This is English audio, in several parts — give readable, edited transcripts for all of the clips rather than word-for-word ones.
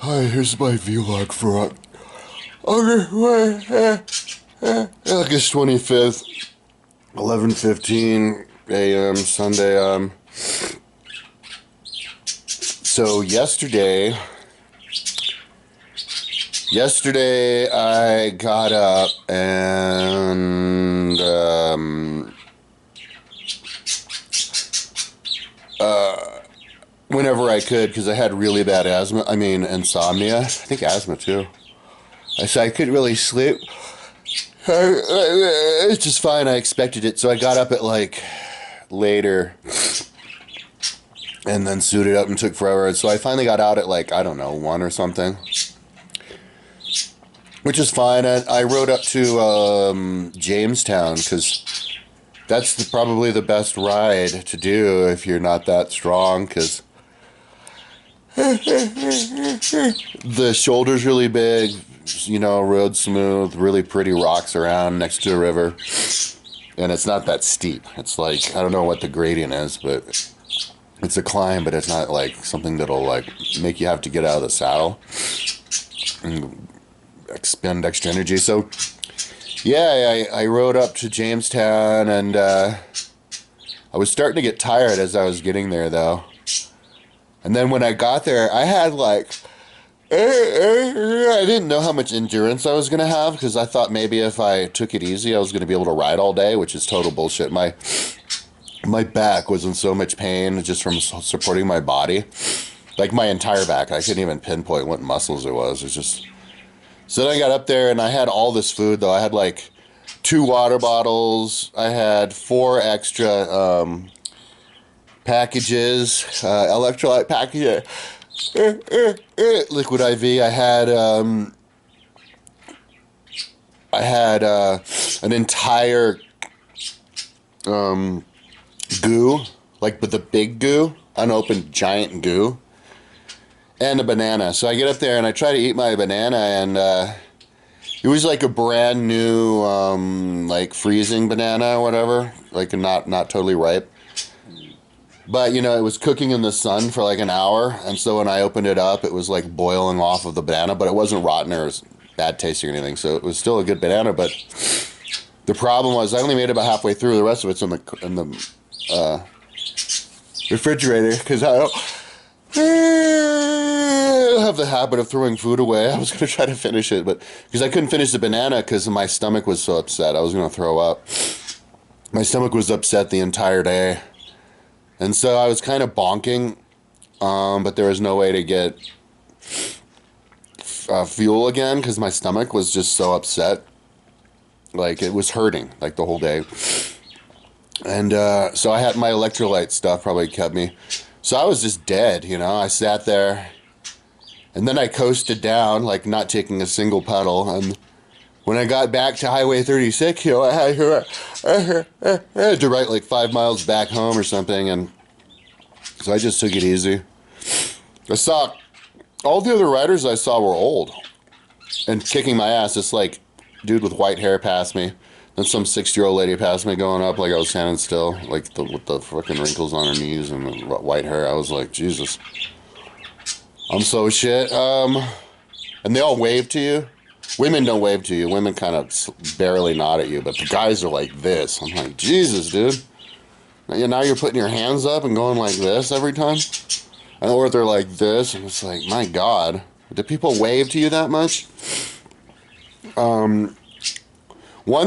Hi, here's my vlog for August 25th, 11:15 a.m. Sunday. So yesterday I got up and whenever I could, because I had really bad asthma. I mean, insomnia. I think asthma too. I couldn't really sleep. It's just fine. I expected it. So I got up at like later and then suited up and took forever. And so I finally got out at like, I don't know, 1 or something, which is fine. I rode up to Jamestown because that's probably the best ride to do if you're not that strong, because the shoulder's really big, road smooth, really pretty rocks around next to a river. And it's not that steep. It's like, I don't know what the gradient is, but it's a climb, but it's not like something that'll like make you have to get out of the saddle and expend extra energy. So yeah, I rode up to Jamestown, and I was starting to get tired as I was getting there though. And then when I got there, I had like, I didn't know how much endurance I was going to have, because I thought maybe if I took it easy, I was going to be able to ride all day, which is total bullshit. My back was in so much pain just from supporting my body. Like my entire back. I couldn't even pinpoint what muscles it was. It's just... So then I got up there and I had all this food though. I had like 2 water bottles. I had 4 extra packages, electrolyte package, liquid IV. I had an entire goo, like with the big goo, unopened giant goo, and a banana. So I get up there and I try to eat my banana, and it was like a brand new, like freezing banana or whatever, like not totally ripe. But, it was cooking in the sun for like an hour, and so when I opened it up, it was like boiling off of the banana, but it wasn't rotten or bad tasting or anything, so it was still a good banana. But the problem was I only made it about halfway through. The rest of it's in the refrigerator, because I don't have the habit of throwing food away. I was going to try to finish it, but because I couldn't finish the banana because my stomach was so upset, I was going to throw up. My stomach was upset the entire day. And so I was kind of bonking, but there was no way to get fuel again because my stomach was just so upset. Like, it was hurting, like, the whole day. And so I had my electrolyte stuff probably kept me. So I was just dead, I sat there. And then I coasted down, like, not taking a single pedal. And when I got back to Highway 36, I had to ride like 5 miles back home or something, and so I just took it easy. I saw all the other riders I saw were old and kicking my ass. This like dude with white hair passed me, then some 60-year-old lady passed me going up like I was standing still, like with the fucking wrinkles on her knees and the white hair. I was like, Jesus, I'm so shit. And they all wave to you. Women don't wave to you. Women kind of barely nod at you, but the guys are like this. I'm like, Jesus, dude. Now you're putting your hands up and going like this every time? Or they're like this, and it's like, my God. Do people wave to you that much? One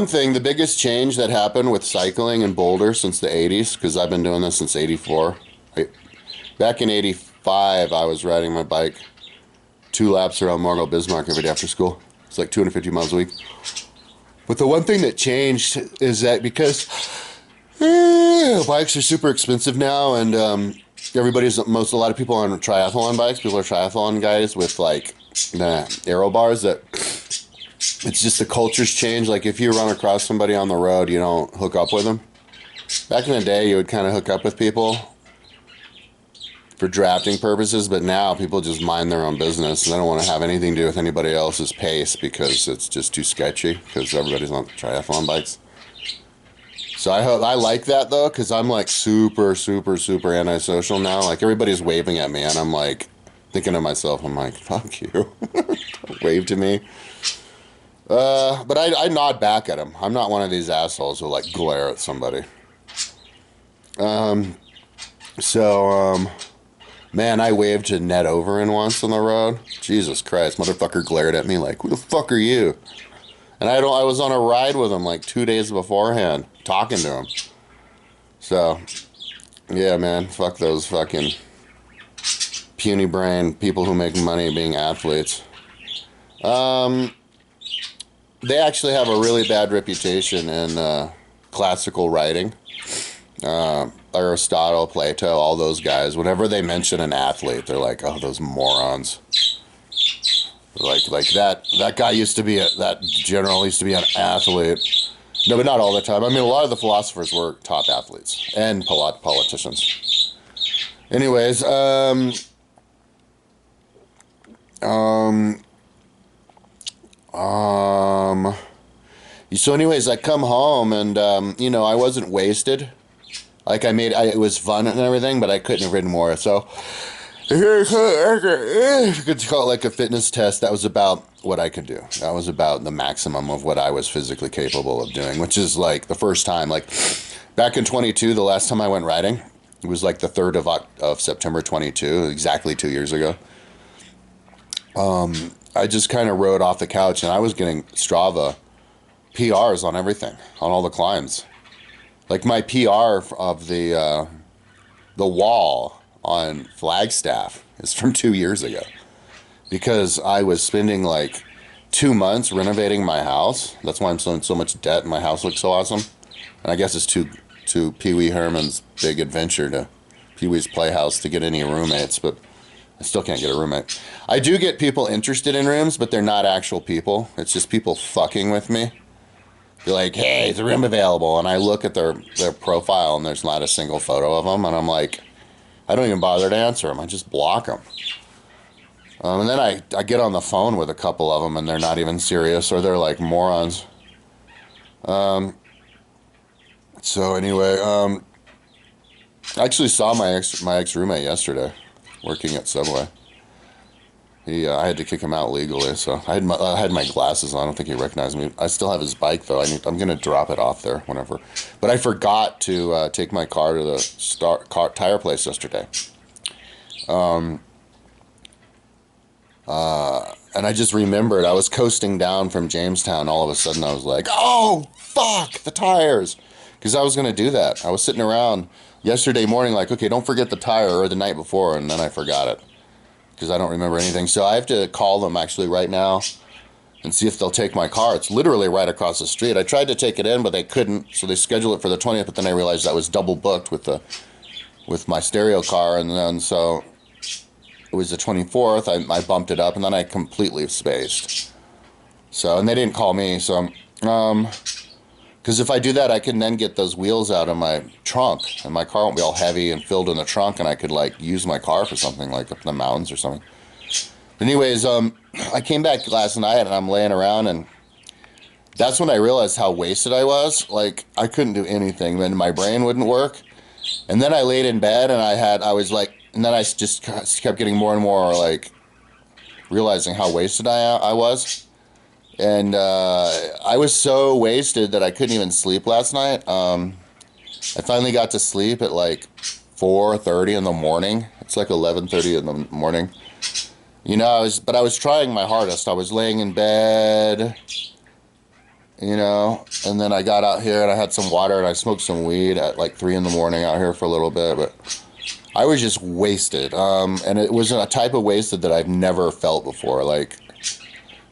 thing, the biggest change that happened with cycling in Boulder since the 80s, because I've been doing this since 84. Back in 85, I was riding my bike 2 laps around Margot Bismarck every day after school. It's like 250 miles a week. But the one thing that changed is that because bikes are super expensive now, and a lot of people on triathlon bikes. People are triathlon guys with like aero bars. That it's just the culture's changed. Like if you run across somebody on the road, you don't hook up with them. Back in the day, you would kind of hook up with people for drafting purposes, but now people just mind their own business. They don't want to have anything to do with anybody else's pace because it's just too sketchy, because everybody's on triathlon bikes. So I like that though, because I'm like super, super, super antisocial now. Like everybody's waving at me and I'm like, Thinking to myself, I'm like, fuck you. Wave to me. But I nod back at him. I'm not one of these assholes who like glare at somebody. Man, I waved to Ned Overin once on the road. Jesus Christ, motherfucker glared at me like, who the fuck are you? And I was on a ride with him like 2 days beforehand, talking to him. So, yeah, man, fuck those fucking puny brain people who make money being athletes. They actually have a really bad reputation in classical writing. Aristotle, Plato, all those guys. Whenever they mention an athlete, they're like, "Oh, those morons." Like that guy used to be that general used to be an athlete. No, but not all the time. I mean, a lot of the philosophers were top athletes and politicians. Anyways, so anyways, I come home and, I wasn't wasted. Like it was fun and everything, but I couldn't have ridden more. So, you could call it like a fitness test. That was about what I could do. That was about the maximum of what I was physically capable of doing, which is like the first time, like back in 22, the last time I went riding, it was like the 3rd of September 22, exactly 2 years ago. I just kind of rode off the couch and I was getting Strava PRs on everything, on all the climbs. Like my PR of the wall on Flagstaff is from 2 years ago. Because I was spending like 2 months renovating my house. That's why I'm still in so much debt and my house looks so awesome. And I guess it's to Pee Wee Herman's big adventure to Pee Wee's Playhouse to get any roommates, but I still can't get a roommate. I do get people interested in rooms, but they're not actual people. It's just people fucking with me. They're like, hey, is a room available? And I look at their profile and there's not a single photo of them. And I'm like, I don't even bother to answer them. I just block them. And then I get on the phone with a couple of them and they're not even serious or they're like morons. So anyway, I actually saw my ex roommate yesterday working at Subway. I had to kick him out legally, so I had my glasses on. I don't think he recognized me. I still have his bike though. I'm gonna drop it off there whenever. But I forgot to take my car to the tire place yesterday. And I just remembered I was coasting down from Jamestown. All of a sudden, I was like, "Oh fuck, the tires!" Because I was gonna do that. I was sitting around yesterday morning, like, okay, don't forget the tire, or the night before, and then I forgot it because I don't remember anything. So I have to call them actually right now and see if they'll take my car. It's literally right across the street. I tried to take it in, but they couldn't, so they scheduled it for the 20th. But then I realized I was double booked with my stereo car, and then so it was the 24th. I bumped it up, and then I completely spaced. So, and they didn't call me. So, because if I do that, I can then get those wheels out of my trunk, and my car won't be all heavy and filled in the trunk, and I could like use my car for something like up in the mountains or something. But anyways, I came back last night and I'm laying around, and that's when I realized how wasted I was. Like I couldn't do anything. Then my brain wouldn't work, and then I laid in bed and and then I just kept getting more and more like realizing how wasted I was. And I was so wasted that I couldn't even sleep last night. I finally got to sleep at like 4:30 in the morning. It's like 11:30 in the morning. You know, I was trying my hardest. I was laying in bed, you know, and then I got out here and I had some water and I smoked some weed at like 3 in the morning out here for a little bit, but I was just wasted. And it was a type of wasted that I've never felt before. Like,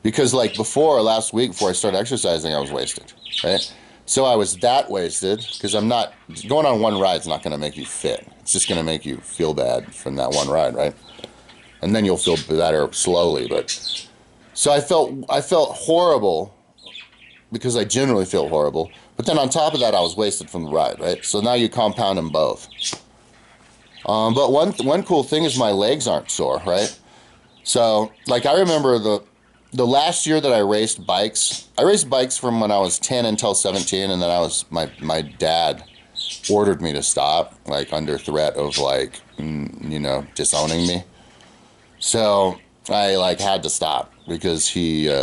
because like last week before I started exercising, I was wasted, right? So I was that wasted because I'm not, going on one ride's not going to make you fit. It's just going to make you feel bad from that one ride, right? And then you'll feel better slowly, but so I felt horrible because I generally feel horrible. But then on top of that, I was wasted from the ride, right? So now you compound them both. But one cool thing is my legs aren't sore, right? So like I remember the last year that I raced bikes from when I was 10 until 17, and then my dad ordered me to stop, like under threat of like, you know, disowning me. So I like had to stop because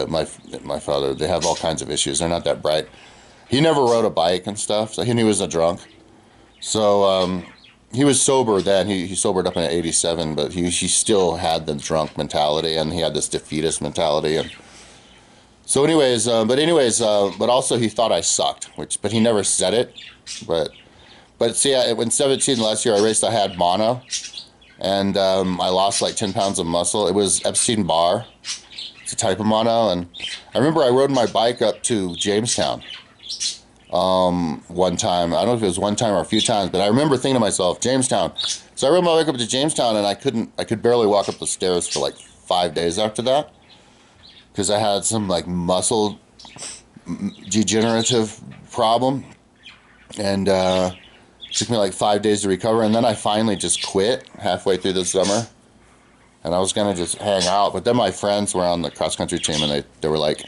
my father, they have all kinds of issues. They're not that bright. He never rode a bike and stuff, so he was a drunk. So he was sober then. He sobered up in '87, but he still had the drunk mentality, and he had this defeatist mentality. And so, but also he thought I sucked, but he never said it. But see, when 17 last year I raced, I had mono, and I lost like 10 pounds of muscle. It was Epstein-Barr. It's a type of mono, and I remember I rode my bike up to Jamestown. One time. I don't know if it was one time or a few times, but I remember thinking to myself, Jamestown. So I rode my bike up to Jamestown, and I could barely walk up the stairs for like 5 days after that because I had some like muscle degenerative problem, and it took me like 5 days to recover, and then I finally just quit halfway through the summer, and I was gonna just hang out, but then my friends were on the cross country team, and they were like,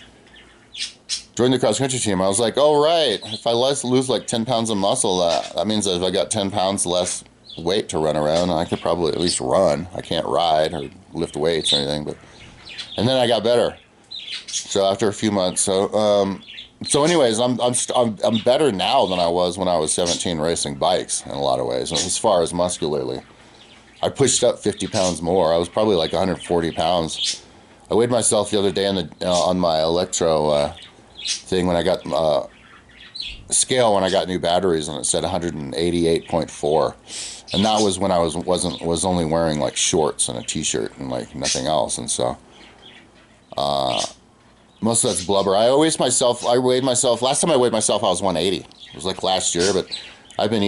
joined the cross country team. I was like, oh, right, if I lose like 10 pounds of muscle, that means that if I got 10 pounds less weight to run around, I could probably at least run. I can't ride or lift weights or anything, and then I got better. So after a few months, so anyways, I'm better now than I was when I was 17 racing bikes in a lot of ways, as far as muscularly. I pushed up 50 pounds more. I was probably like 140 pounds. I weighed myself the other day on my electro thing when I got scale when I got new batteries, and it said 188.4, and that was when I was only wearing like shorts and a t-shirt and like nothing else, and so most of that's blubber. I weighed myself. Last time I weighed myself, I was 180. It was like last year, but I've been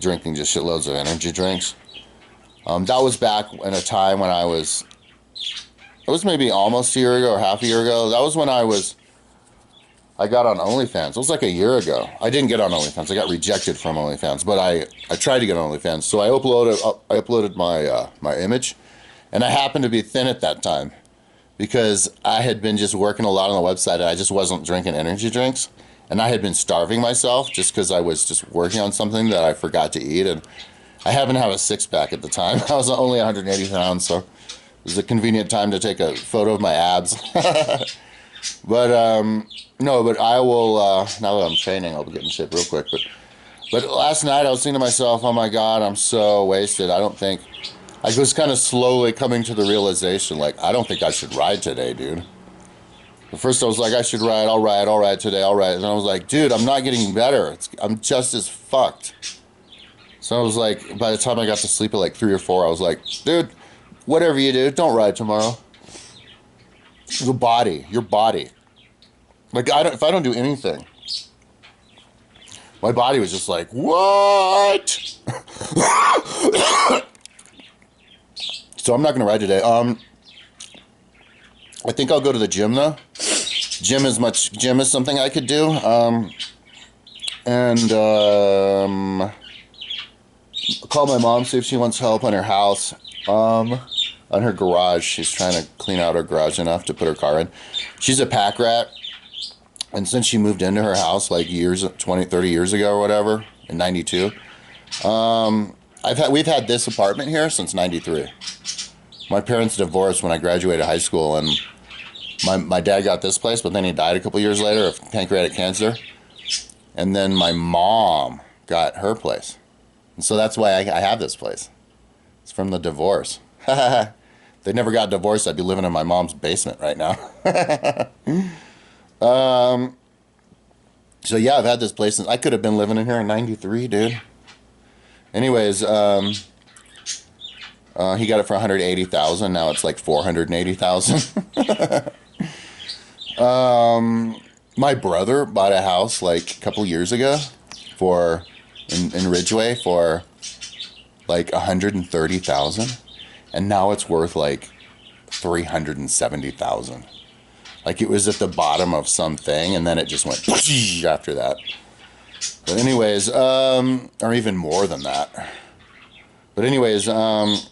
drinking just shitloads of energy drinks. That was back in a time when it was maybe almost a year ago or half a year ago. That was when I got on OnlyFans. It was like a year ago. I didn't get on OnlyFans. I got rejected from OnlyFans, but I tried to get on OnlyFans. So I uploaded my image, and I happened to be thin at that time because I had been just working a lot on the website, and I just wasn't drinking energy drinks, and I had been starving myself just because I was just working on something that I forgot to eat, and I happened to have a six-pack at the time. I was only 180 pounds, so it was a convenient time to take a photo of my abs. But no, but I will, now that I'm training, I'll be getting shape real quick. But last night I was thinking to myself, oh my God, I'm so wasted. I was kind of slowly coming to the realization, like, I don't think I should ride today, dude. At first I was like, I should ride, I'll ride today, I'll ride. And I was like, dude, I'm not getting better. I'm just as fucked. So I was like, by the time I got to sleep at like 3 or 4, I was like, dude, whatever you do, don't ride tomorrow. Your body. Like, if I don't do anything, my body was just like, what? So I'm not going to ride today. I think I'll go to the gym, though. Gym is something I could do. And call my mom, see if she wants help on her house. On her garage. She's trying to clean out her garage enough to put her car in. She's a pack rat. And since she moved into her house like 30 years ago or whatever, in 92, we've had this apartment here since 93. My parents divorced when I graduated high school, and my dad got this place, but then he died a couple years later of pancreatic cancer. And then my mom got her place. And so that's why I have this place. It's from the divorce. If they never got divorced, I'd be living in my mom's basement right now. So yeah, I've had this place since I could have been living in here in 93, dude. Anyways, he got it for 180,000. Now it's like 480,000. My brother bought a house like a couple years ago in Ridgeway for like 130,000, and now it's worth like 370,000. Like it was at the bottom of something, and then it just went after that. But anyways, or even more than that. But anyways, and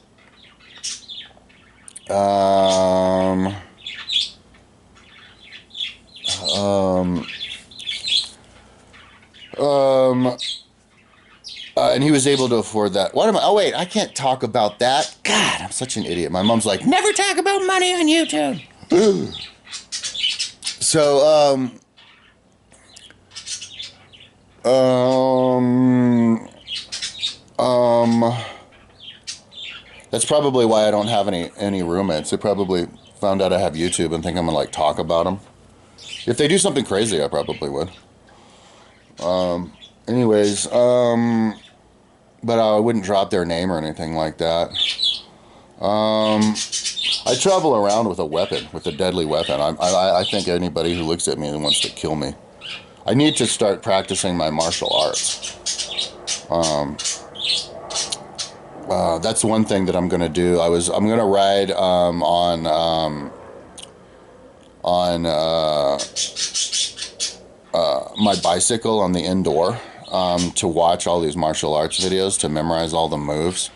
he was able to afford that. What am I? Oh, wait, I can't talk about that. God, I'm such an idiot. My mom's like, never talk about money on YouTube. So, that's probably why I don't have any roommates. They probably found out I have YouTube and think I'm gonna like talk about them. If they do something crazy, I probably would. Anyways, but I wouldn't drop their name or anything like that. I travel around with a weapon, with a deadly weapon. I think anybody who looks at me and wants to kill me. I need to start practicing my martial arts. That's one thing that I'm gonna do. I'm gonna ride on my bicycle on the indoor to watch all these martial arts videos to memorize all the moves.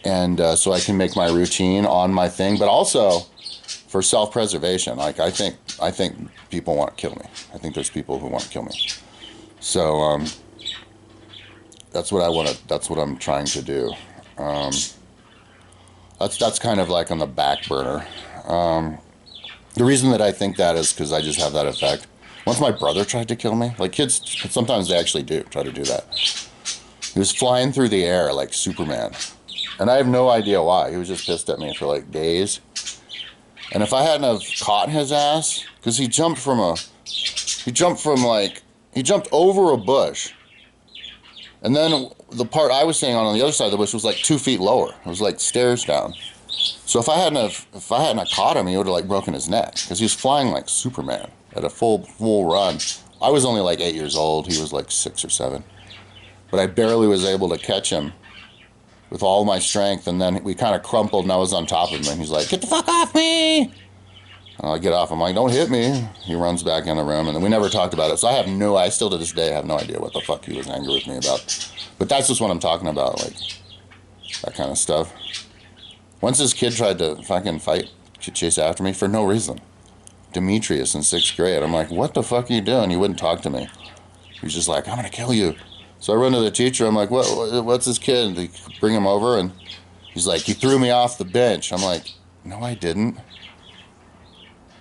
And so I can make my routine on my thing, but also for self-preservation. Like I think people want to kill me. I think there's people who want to kill me. So that's what I want to. That's what I'm trying to do. That's kind of like on the back burner. The reason that I think that is because I just have that effect. Once my brother tried to kill me, like kids, sometimes they actually do try to do that. He was flying through the air like Superman. And I have no idea why. He was just pissed at me for like days. And if I hadn't have caught his ass, because he jumped over a bush. And then the part I was staying on the other side of the bush was like 2 feet lower. It was like stairs down. So if I hadn't have caught him, he would have like broken his neck. Because he was flying like Superman at a full run. I was only like 8 years old. He was like 6 or 7. But I barely was able to catch him with all my strength, and then we kind of crumpled, and I was on top of him, and he's like, get the fuck off me! And I get off, I'm like, don't hit me. He runs back in the room, and then we never talked about it, so I still to this day have no idea what the fuck he was angry with me about. But that's just what I'm talking about, like, that kind of stuff. Once this kid tried to fucking chase after me for no reason. Demetrius in 6th grade, I'm like, what the fuck are you doing? He wouldn't talk to me. He was just like, I'm gonna kill you. So I run to the teacher, I'm like, what's this kid? They bring him over, and he's like, he threw me off the bench. I'm like, no, I didn't.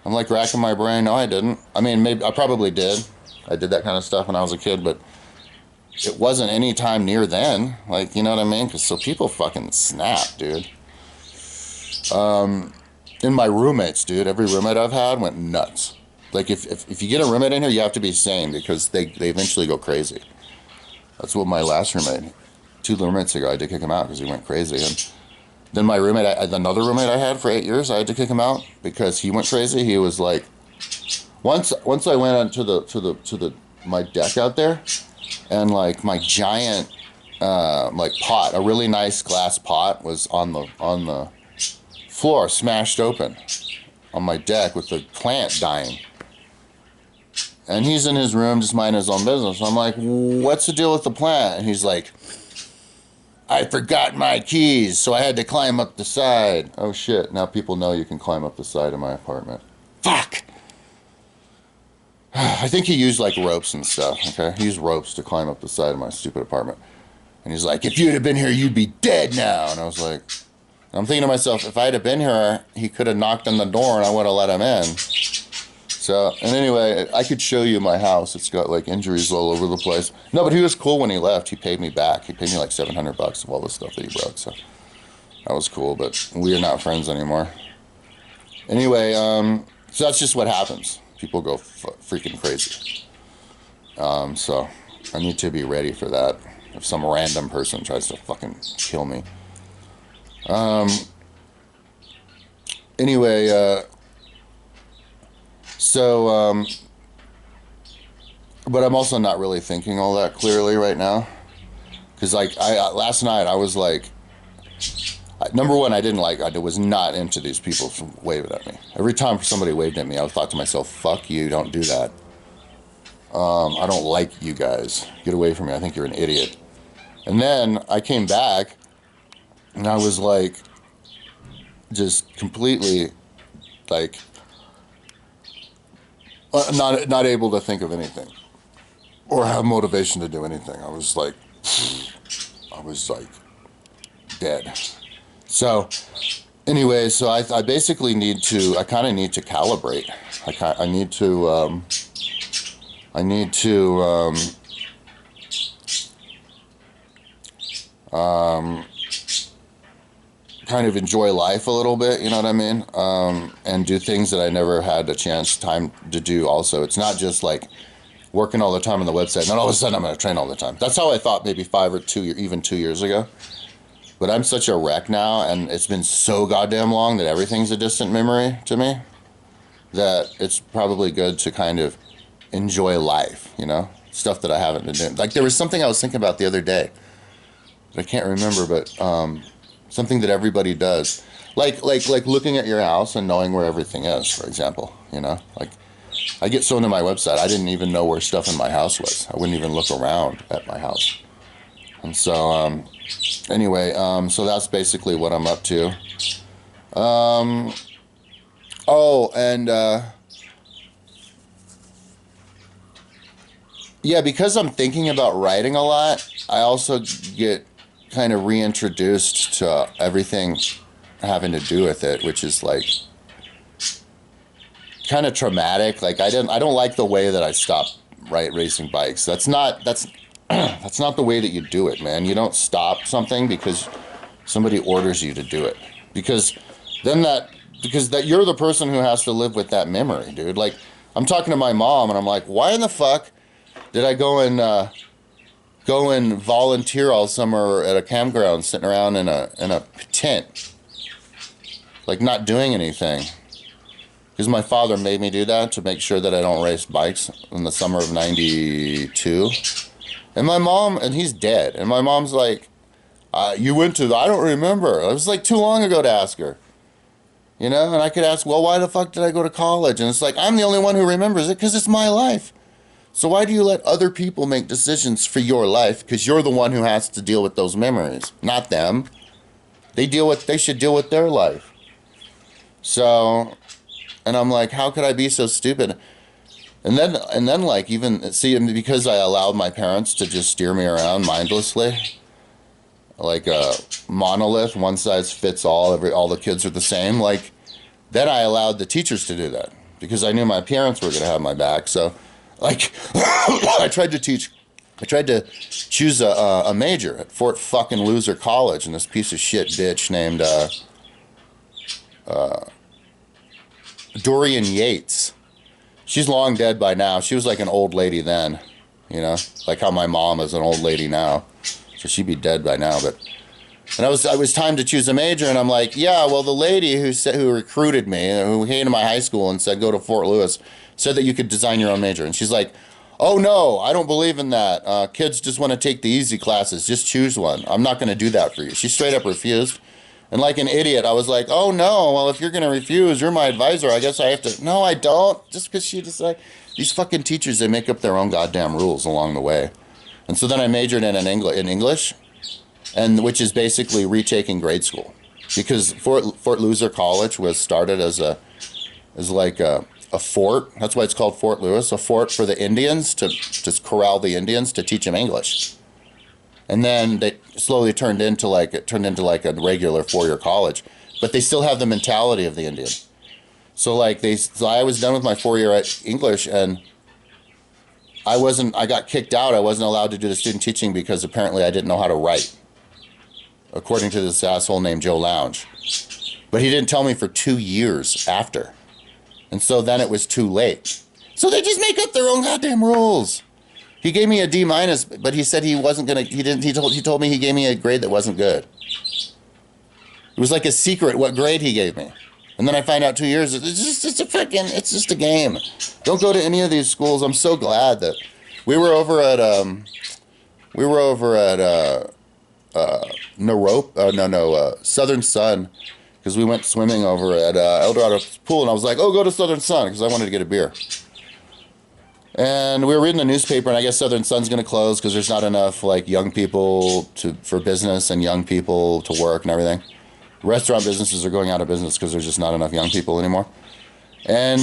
I'm like racking my brain, no, I didn't. I mean, maybe, I probably did. I did that kind of stuff when I was a kid, but it wasn't any time near then. Like, you know what I mean? So people fucking snap, dude. And my roommates, dude, every roommate I've had went nuts. Like, if you get a roommate in here, you have to be sane, because they eventually go crazy. That's what my last roommate, 2 roommates ago, I had to kick him out because he went crazy. And then my roommate, another roommate I had for 8 years, I had to kick him out because he went crazy. He was like, once I went onto my deck out there, and like my giant like pot, a really nice glass pot, was on the floor, smashed open on my deck with the plant dying. And he's in his room just minding his own business. I'm like, what's the deal with the plant? And he's like, I forgot my keys, so I had to climb up the side. Oh shit, now people know you can climb up the side of my apartment. Fuck! I think he used like ropes and stuff, okay? He used ropes to climb up the side of my stupid apartment. And he's like, if you'd have been here, you'd be dead now. And I was like, I'm thinking to myself, if I'd have been here, he could have knocked on the door and I would have let him in. So, and anyway, I could show you my house. It's got like injuries all over the place. No, but he was cool when he left. He paid me back. He paid me like $700 of all the stuff that he broke. So that was cool, but we are not friends anymore. Anyway, so that's just what happens. People go freaking crazy. So I need to be ready for that. If some random person tries to fucking kill me. Anyway, but I'm also not really thinking all that clearly right now. Because like last night I was like, number one, I was not into these people from waving at me. Every time somebody waved at me, I thought to myself, fuck you, don't do that. I don't like you guys. Get away from me, I think you're an idiot. And then I came back and I was like, just completely like, not able to think of anything. or have motivation to do anything. I was like dead. So anyway, so I basically need to, I kind of need to calibrate. I need to, I need to, kind of enjoy life a little bit, you know what I mean? And do things that I never had a chance, time to do also. It's not just like working all the time on the website, and then all of a sudden I'm going to train all the time. That's how I thought maybe 2 years ago. But I'm such a wreck now, and it's been so goddamn long that everything's a distant memory to me, that it's probably good to kind of enjoy life, you know? Stuff that I haven't been doing. Like, there was something I was thinking about the other day, I can't remember, but something that everybody does. Like looking at your house and knowing where everything is, for example, you know? Like, I get so into my website, I didn't even know where stuff in my house was. I wouldn't even look around at my house. And so, anyway, so that's basically what I'm up to. Oh, and, yeah, because I'm thinking about writing a lot, I also get kind of reintroduced to everything having to do with it, which is like kind of traumatic. Like, I don't like the way that I stopped racing bikes. That's not that's not the way that you do it, man. You don't stop something because somebody orders you to do it, because you're the person who has to live with that memory, dude. Like, I'm talking to my mom and I'm like, why in the fuck did I go and volunteer all summer at a campground, sitting around in a tent, like not doing anything? Because my father made me do that to make sure that I don't race bikes in the summer of '92. And my mom, and he's dead, and my mom's like, you went to, I don't remember. It was like too long ago to ask her. You know, and I could ask, well, why the fuck did I go to college? And it's like, I'm the only one who remembers it because it's my life. So why do you let other people make decisions for your life? Because you're the one who has to deal with those memories, not them. They should deal with their life. So, and I'm like, how could I be so stupid? And then like, even, see, because I allowed my parents to just steer me around mindlessly, like a monolith, one size fits all, all the kids are the same, like, then I allowed the teachers to do that, because I knew my parents were going to have my back. So, like, I tried to choose a major at Fort fucking Loser College, and this piece of shit bitch named Dorian Yates. She's long dead by now. She was like an old lady then, you know, like how my mom is an old lady now. So she'd be dead by now. But, and I was time to choose a major, and I'm like, yeah, well, the lady who recruited me, who came to my high school and said go to Fort Lewis, said that you could design your own major. And she's like, oh no, I don't believe in that. Kids just want to take the easy classes. Just choose one. I'm not going to do that for you. She straight up refused. And like an idiot, I was like, oh no, well, if you're going to refuse, you're my advisor. I guess I have to. No, I don't. Just because she decided. These fucking teachers, they make up their own goddamn rules along the way. And so then I majored in English, and which is basically retaking grade school. Because Fort Loser College was started as like a fort. That's why it's called Fort Lewis, a fort for the Indians, to just corral the Indians to teach them English. And then they slowly turned into like a regular four-year college, but they still have the mentality of the Indian. So I was done with my 4-year English, and I got kicked out. I wasn't allowed to do the student teaching because apparently I didn't know how to write, according to this asshole named Joe Lounge. But he didn't tell me for 2 years after. And so then it was too late. So they just make up their own goddamn rules. He gave me a D-, but he said he wasn't gonna. He told me he gave me a grade that wasn't good. It was like a secret what grade he gave me, and then I find out 2 years. It's just a game. Don't go to any of these schools. I'm so glad that we were over at Southern Sun, because we went swimming over at El Dorado Pool, and I was like, oh, go to Southern Sun, because I wanted to get a beer. And we were reading the newspaper, and I guess Southern Sun's going to close because there's not enough like young people for business and young people to work and everything. Restaurant businesses are going out of business because there's just not enough young people anymore. And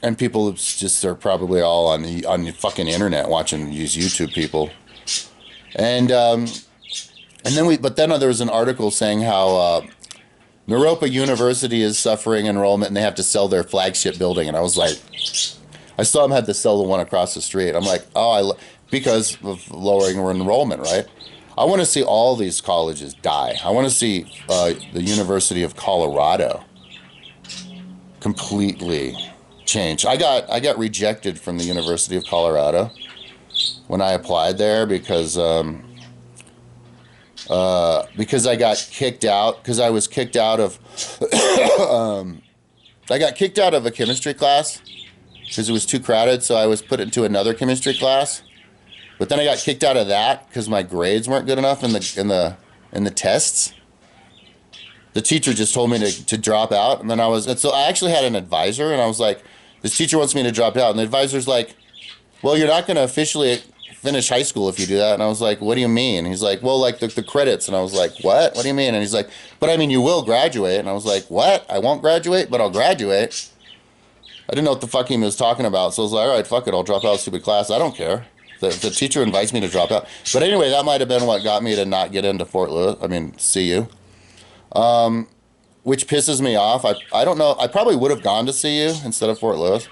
and people just are probably all on the fucking internet watching these YouTube people. And then there was an article saying how Naropa University is suffering enrollment and they have to sell their flagship building. And I was like, I saw them had to sell the one across the street. I'm like, because of lowering enrollment, right? I want to see all these colleges die. I want to see the University of Colorado completely change. I got rejected from the University of Colorado when I applied there because I got kicked out because I was kicked out of I got kicked out of a chemistry class because it was too crowded, so I was put into another chemistry class. But then I got kicked out of that because my grades weren't good enough in the tests. The teacher just told me to drop out, and so I actually had an advisor, and I was like, this teacher wants me to drop out, and the advisor's like, well, you're not going to officially finish high school if you do that. And I was like, what do you mean? He's like, well, like the credits. And I was like, what do you mean? And he's like, but I mean, you will graduate. And I was like, what? I won't graduate, but I'll graduate. I didn't know what the fuck he was talking about. So I was like, all right, fuck it, I'll drop out of stupid class. I don't care. The teacher invites me to drop out. But anyway, that might have been what got me to not get into CU. Which pisses me off. I don't know. I probably would have gone to CU instead of Fort Lewis,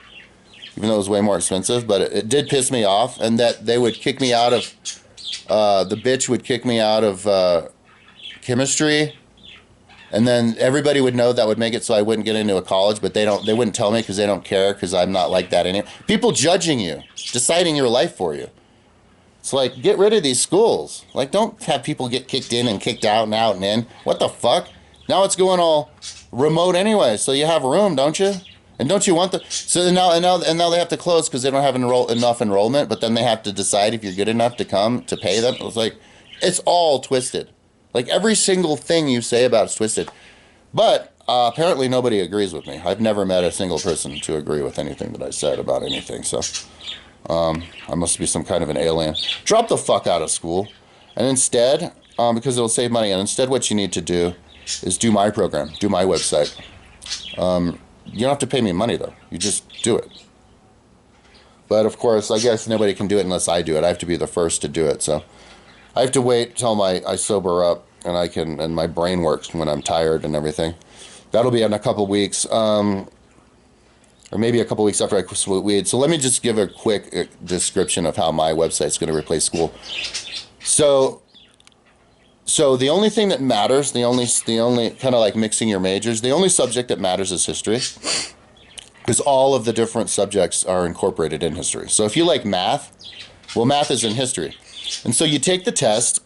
even though it was way more expensive, but it did piss me off, and that they would kick me out of, the bitch would kick me out of chemistry, and then everybody would know that would make it so I wouldn't get into a college, but they wouldn't tell me because they don't care because I'm not like that anymore. People judging you, deciding your life for you. It's like, get rid of these schools. Like, don't have people get kicked in and kicked out and out and in. What the fuck? Now it's going all remote anyway, so you have room, don't you? And don't you want now they have to close because they don't have enough enrollment, but then they have to decide if you're good enough to come to pay them. It's like, it's all twisted. Like, every single thing you say about it's twisted. But apparently nobody agrees with me. I've never met a single person to agree with anything that I said about anything, so I must be some kind of an alien. Drop the fuck out of school. And instead, because it'll save money, and instead what you need to do is do my program, do my website. You don't have to pay me money, though. You just do it. But, of course, I guess nobody can do it unless I do it. I have to be the first to do it. So I have to wait till I sober up and my brain works when I'm tired and everything. That'll be in a couple weeks, or maybe a couple weeks after I quit weed. So let me just give a quick description of how my website's going to replace school. So the only thing that matters, the only kind of like mixing your majors, the only subject that matters is history, because all of the different subjects are incorporated in history. So if you like math, well, math is in history. And so you take the test.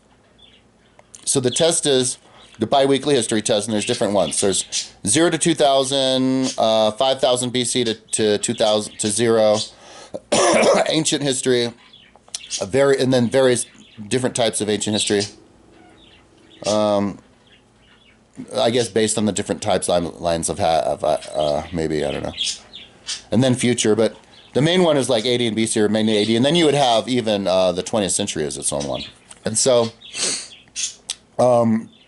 So the test is the biweekly history test, and there's different ones. There's 0 to 2000, 5000 BC to 2000 to 0, ancient history, and then various different types of ancient history. I guess based on the different lines of maybe, I don't know. And then future, but the main one is like 80 and BC or mainly 80, and then you would have even the 20th century as its own one. And so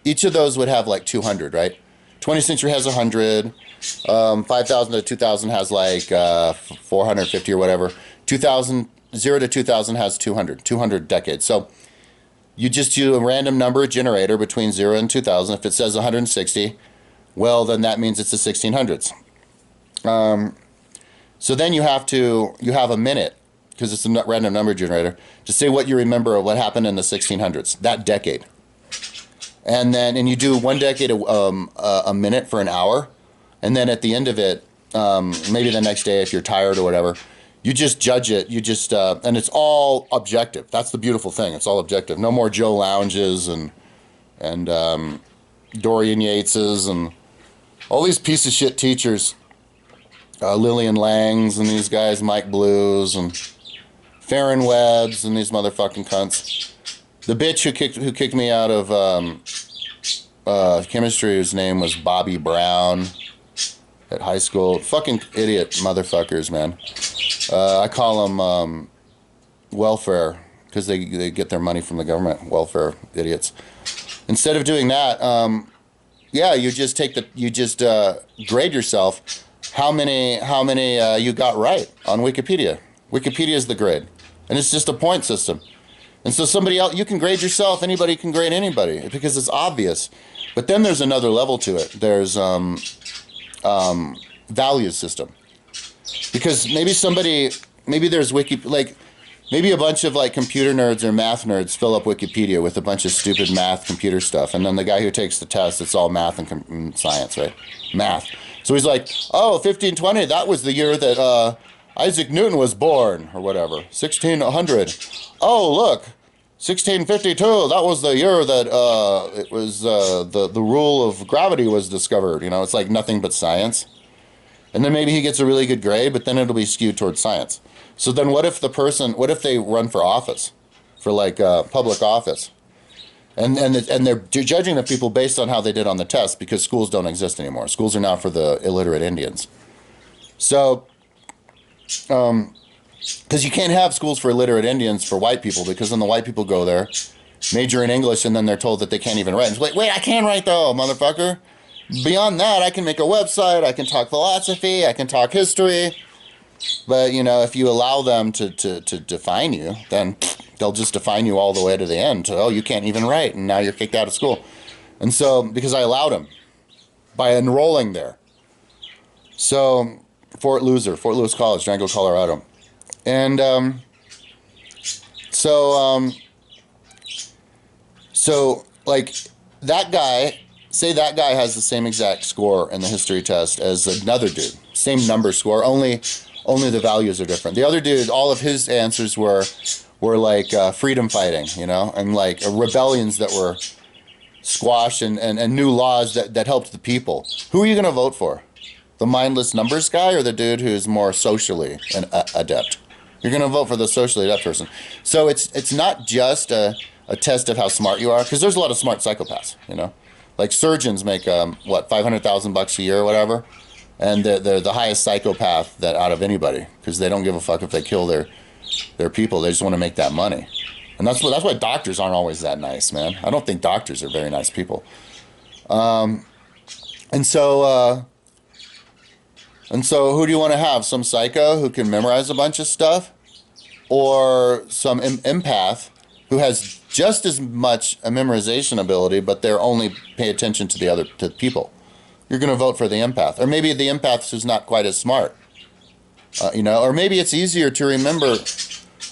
each of those would have like 200, right? 20th century has 100, 5,000 to 2,000 has like 450 or whatever. 0 to 2,000 has 200 decades. So you just do a random number generator between 0 and 2000. If it says 160, well, then that means it's the 1600s. So then you have a minute, because it's a random number generator, to say what you remember of what happened in the 1600s, that decade. And you do one decade a minute for an hour. And then at the end of it, maybe the next day if you're tired or whatever, you just judge it. You just, and it's all objective. That's the beautiful thing. It's all objective. No more Joe Lounges and Dorian Yateses and all these piece of shit teachers. Lillian Langs and these guys, Mike Blues and Farron Webbs and these motherfucking cunts. The bitch who kicked me out of chemistry, whose name was Bobby Brown at high school. Fucking idiot motherfuckers, man. I call them welfare because they get their money from the government. Welfare idiots. Instead of doing that, you just grade yourself how many you got right on Wikipedia. Wikipedia is the grade, and it's just a point system. And so somebody else, you can grade yourself. Anybody can grade anybody because it's obvious. But then there's another level to it. There's value system. Because maybe there's maybe a bunch of like computer nerds or math nerds fill up Wikipedia with a bunch of stupid math computer stuff. And then the guy who takes the test, it's all math and science, right? Math. So he's like, oh, 1520, that was the year that Isaac Newton was born, or whatever. 1600. Oh, look, 1652, that was the year that it was the rule of gravity was discovered. You know, it's like nothing but science. And then maybe he gets a really good grade, but then it'll be skewed towards science. So then what if they run for office, for like public office? And they're judging the people based on how they did on the test, because schools don't exist anymore. Schools are now for the illiterate Indians. So, because you can't have schools for illiterate Indians for white people, because then the white people go there, major in English, and then they're told that they can't even write. Wait, I can write though, motherfucker. Beyond that, I can make a website, I can talk philosophy, I can talk history. But, you know, if you allow them to define you, then they'll just define you all the way to the end. Oh, you can't even write, and now you're kicked out of school. And so, because I allowed them by enrolling there. So, Fort Lewis College, Durango, Colorado. And so, like, that guy, say that guy has the same exact score in the history test as another dude. Same number score, only the values are different. The other dude, all of his answers were like freedom fighting, you know, and like rebellions that were squashed and new laws that helped the people. Who are you going to vote for? The mindless numbers guy or the dude who's more socially adept? You're going to vote for the socially adept person. So it's not just a test of how smart you are, because there's a lot of smart psychopaths, you know. Like surgeons make $500,000 a year or whatever, and they're the highest psychopath that out of anybody, because they don't give a fuck if they kill their people. They just want to make that money, and that's why doctors aren't always that nice, man. I don't think doctors are very nice people. And so who do you want to have? Some psycho who can memorize a bunch of stuff, or some empath who has just as much a memorization ability, but they're only pay attention to the people? You're going to vote for the empath. Or maybe the empath who's not quite as smart. You know, or maybe it's easier to remember.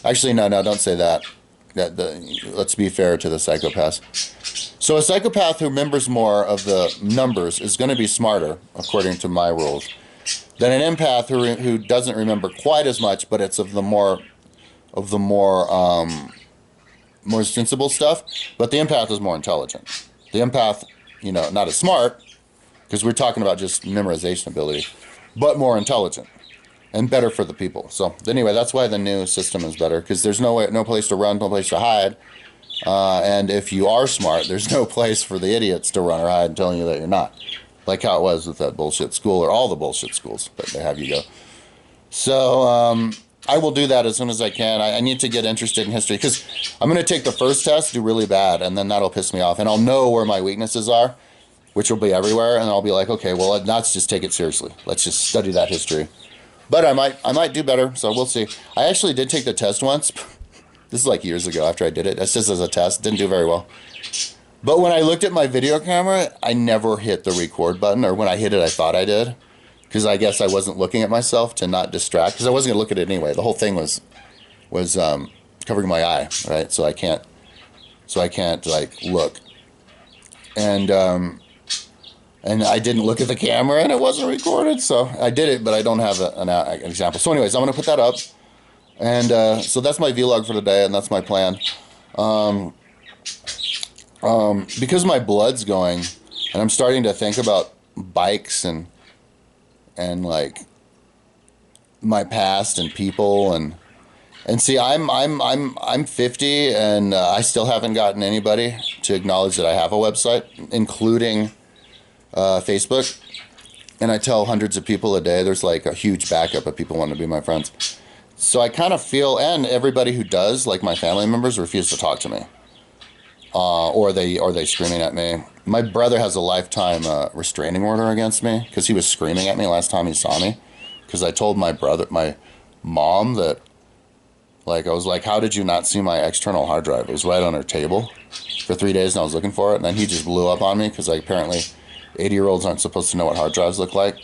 Actually, no, don't say that. Let's be fair to the psychopaths. So a psychopath who remembers more of the numbers is going to be smarter, according to my rules, than an empath who doesn't remember quite as much, but it's of the more sensible stuff. But the empath is more intelligent. The empath, you know, not as smart, because we're talking about just memorization ability, but more intelligent and better for the people. So anyway, that's why the new system is better, because there's no place to run, no place to hide. And if you are smart, there's no place for the idiots to run or hide and telling you that you're not. Like how it was with that bullshit school, or all the bullshit schools that they have you go. So I will do that as soon as I can. I need to get interested in history, because I'm going to take the first test, do really bad, and then that'll piss me off. And I'll know where my weaknesses are, which will be everywhere, and I'll be like, okay, well, let's just take it seriously. Let's just study that history. But I might do better, so we'll see. I actually did take the test once. This is like years ago after I did it. It's just as a test. Didn't do very well. But when I looked at my video camera, I never hit the record button, or when I hit it, I thought I did, because I guess I wasn't looking at myself to not distract, because I wasn't going to look at it anyway. The whole thing was covering my eye, right? So I can't like look. And I didn't look at the camera, and it wasn't recorded, so I did it, but I don't have an example. So anyways, I'm going to put that up, and so that's my vlog for today, and that's my plan. Because my blood's going, and I'm starting to think about bikes and like my past and people, and see, I'm 50, and I still haven't gotten anybody to acknowledge that I have a website, including Facebook, and I tell hundreds of people a day. There's like a huge backup of people wanting to be my friends. So I kind of feel, and everybody who does, like my family members, refuse to talk to me, or they screaming at me, My brother has a lifetime restraining order against me because he was screaming at me last time he saw me. Because I told my mom that, like, I was like, how did you not see my external hard drive? It was right on her table for 3 days and I was looking for it. And then he just blew up on me because apparently 80-year-olds aren't supposed to know what hard drives look like.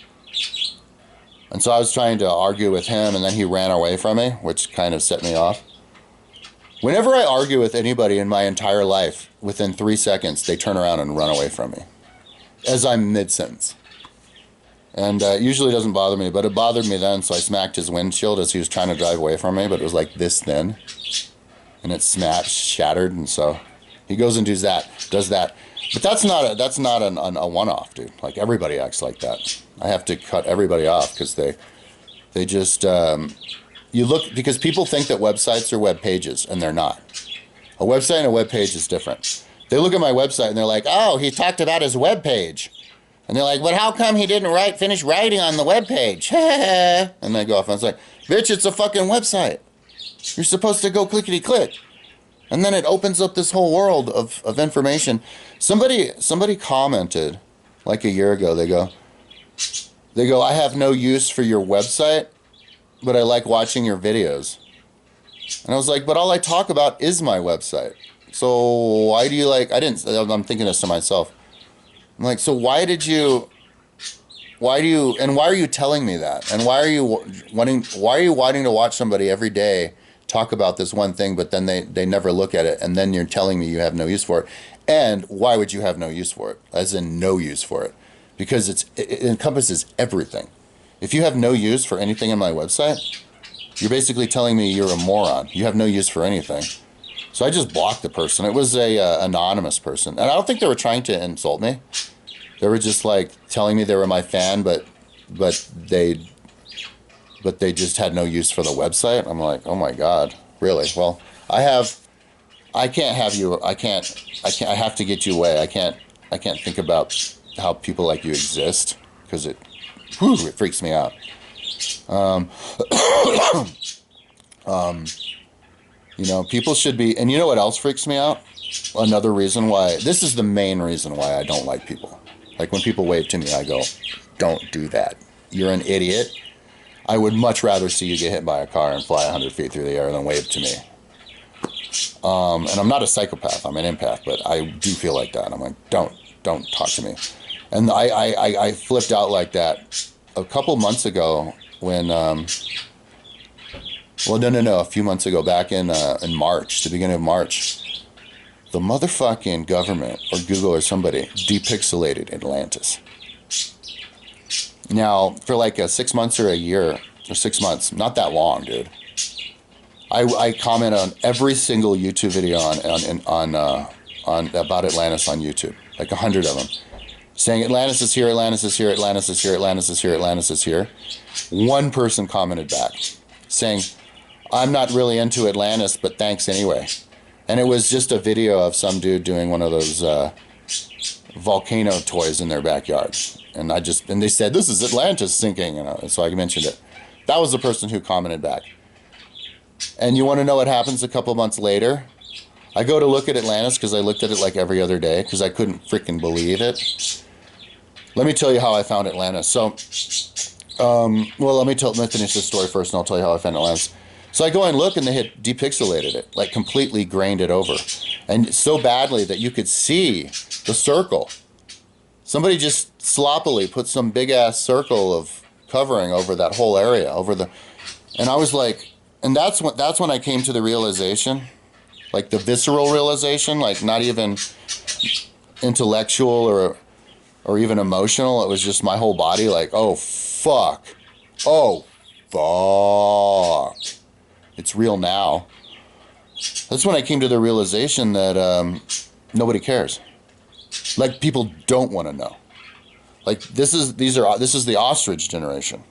And so I was trying to argue with him and then he ran away from me, which kind of set me off. Whenever I argue with anybody in my entire life, within 3 seconds, they turn around and run away from me as I'm mid-sentence. And it usually doesn't bother me, but it bothered me then, so I smacked his windshield as he was trying to drive away from me, but it was like this thin. And it shattered, and so he goes and does that. But that's not a one-off, dude. Like, everybody acts like that. I have to cut everybody off because they just... You look, because people think that websites are web pages, and they're not. A website and a web page is different. They look at my website and they're like, oh, he talked about his web page. And they're like, but how come he didn't finish writing on the web page? And they go off and it's like, bitch, it's a fucking website. You're supposed to go clickety-click. And then it opens up this whole world of information. Somebody commented like a year ago, they go, I have no use for your website, but I like watching your videos. And I was like, but all I talk about is my website. So why do you I'm thinking this to myself. I'm like, so why are you telling me that? And why are you wanting to watch somebody every day talk about this one thing, but then they never look at it, and then you're telling me you have no use for it? And why would you have no use for it? As in no use for it. Because it encompasses everything. If you have no use for anything on my website, you're basically telling me you're a moron. You have no use for anything. So I just blocked the person. It was a anonymous person. And I don't think they were trying to insult me. They were just like telling me they were my fan, but they just had no use for the website. I'm like, oh my God, really? Well, I can't have you. I have to get you away. I can't think about how people like you exist because it freaks me out. People should be, and you know what else freaks me out? Another reason why, this is the main reason why I don't like people. Like when people wave to me, I go, don't do that. You're an idiot. I would much rather see you get hit by a car and fly 100 feet through the air than wave to me. And I'm not a psychopath, I'm an empath, but I do feel like that. I'm like, don't talk to me. And I flipped out like that a couple months ago when, a few months ago, back in March, the beginning of March, the motherfucking government, or Google or somebody, depixelated Atlantis. Now, for like 6 months or a year, or 6 months, not that long, dude. I comment on every single YouTube video on about Atlantis on YouTube, like 100 of them, saying Atlantis is here, Atlantis is here, Atlantis is here, Atlantis is here, Atlantis is here. One person commented back, saying, I'm not really into Atlantis, but thanks anyway. And it was just a video of some dude doing one of those volcano toys in their backyard. And they said, this is Atlantis sinking. So I mentioned it. That was the person who commented back. And you want to know what happens a couple months later? I go to look at Atlantis because I looked at it like every other day because I couldn't freaking believe it. Let me tell you how I found Atlantis. So, let me finish this story first and I'll tell you how I found Atlantis. So I go and look and they had depixelated it, like completely grained it over. And so badly that you could see the circle. Somebody just sloppily put some big ass circle of covering over that whole area, and I was like, and that's when I came to the realization, like the visceral realization, like not even intellectual or even emotional. It was just my whole body like, oh fuck. It's real now. That's when I came to the realization that nobody cares. Like people don't want to know. Like this is the ostrich generation.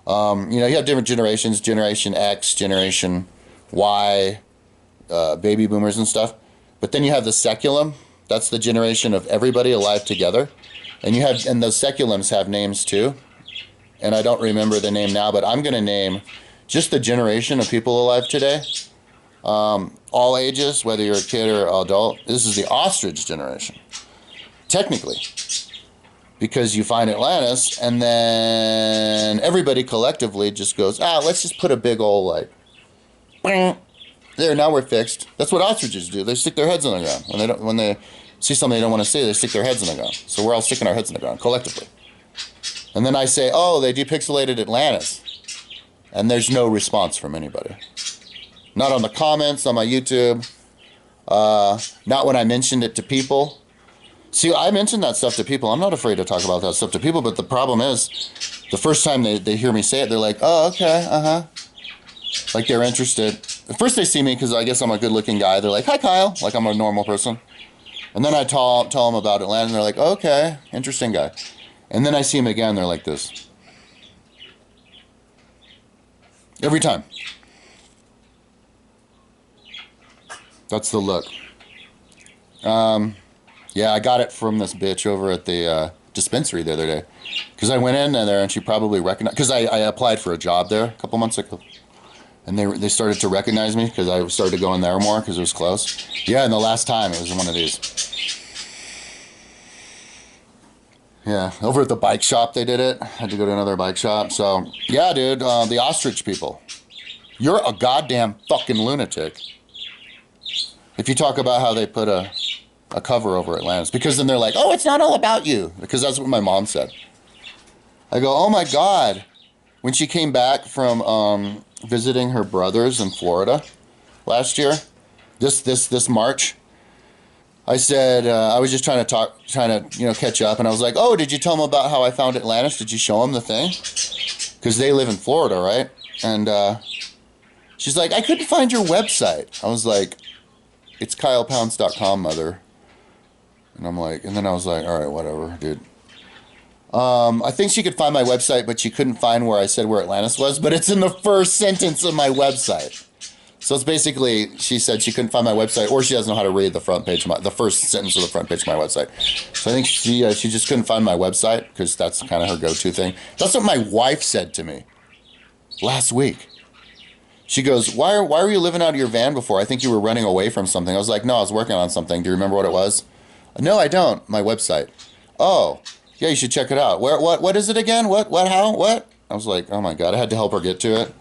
You have different generations: Generation X, Generation Y, baby boomers and stuff. But then you have the seculum. That's the generation of everybody alive together. And the seculums have names too. And I don't remember the name now, but I'm going to name just the generation of people alive today. All ages, whether you're a kid or adult. This is the ostrich generation. technically, because you find Atlantis, and then everybody collectively just goes, let's just put a big old, like, there, now we're fixed. That's what ostriches do. They stick their heads in the ground. When they see something they don't want to see, they stick their heads in the ground. So we're all sticking our heads in the ground, collectively. And then I say, oh, they depixelated Atlantis. And there's no response from anybody. Not on the comments, on my YouTube. Not when I mentioned it to people. See, I mentioned that stuff to people. I'm not afraid to talk about that stuff to people, but the problem is, the first time they hear me say it, they're like, oh, okay, uh-huh. Like they're interested. At first they see me because I guess I'm a good-looking guy. They're like, hi, Kyle. Like I'm a normal person. And then I tell them about Atlanta, and they're like, okay, interesting guy. And then I see him again, they're like this. Every time. That's the look. Yeah, I got it from this bitch over at the dispensary the other day. Because I went in there and she probably recognized... Because I applied for a job there a couple months ago. And they started to recognize me because I started going there more because it was close. Yeah, and the last time it was in one of these. Yeah, over at the bike shop they did it. I had to go to another bike shop. So, yeah, dude, the ostrich people. You're a goddamn fucking lunatic. If you talk about how they put a cover over Atlantis. Because then they're like, oh, it's not all about you. Because that's what my mom said. I go, oh my God. When she came back from visiting her brothers in Florida last year, this March, I said, I was just trying to catch up, and I was like, oh, did you tell them about how I found Atlantis? Did you show them the thing? Because they live in Florida, right? And she's like, I couldn't find your website. I was like, it's kylepounce.com, mother. And I'm like, and then I was like, all right, whatever, dude. I think she could find my website, but she couldn't find where I said where Atlantis was, but it's in the first sentence of my website. So it's basically, she said she couldn't find my website, or she doesn't know how to read the front page, the first sentence of the front page of my website. So I think she just couldn't find my website, because that's kind of her go-to thing. That's what my wife said to me last week. She goes, why were you living out of your van before? I think you were running away from something. I was like, no, I was working on something. Do you remember what it was? No, I don't. My website. Oh, yeah, you should check it out. What is it again? What, how, what? I was like, oh my God, I had to help her get to it.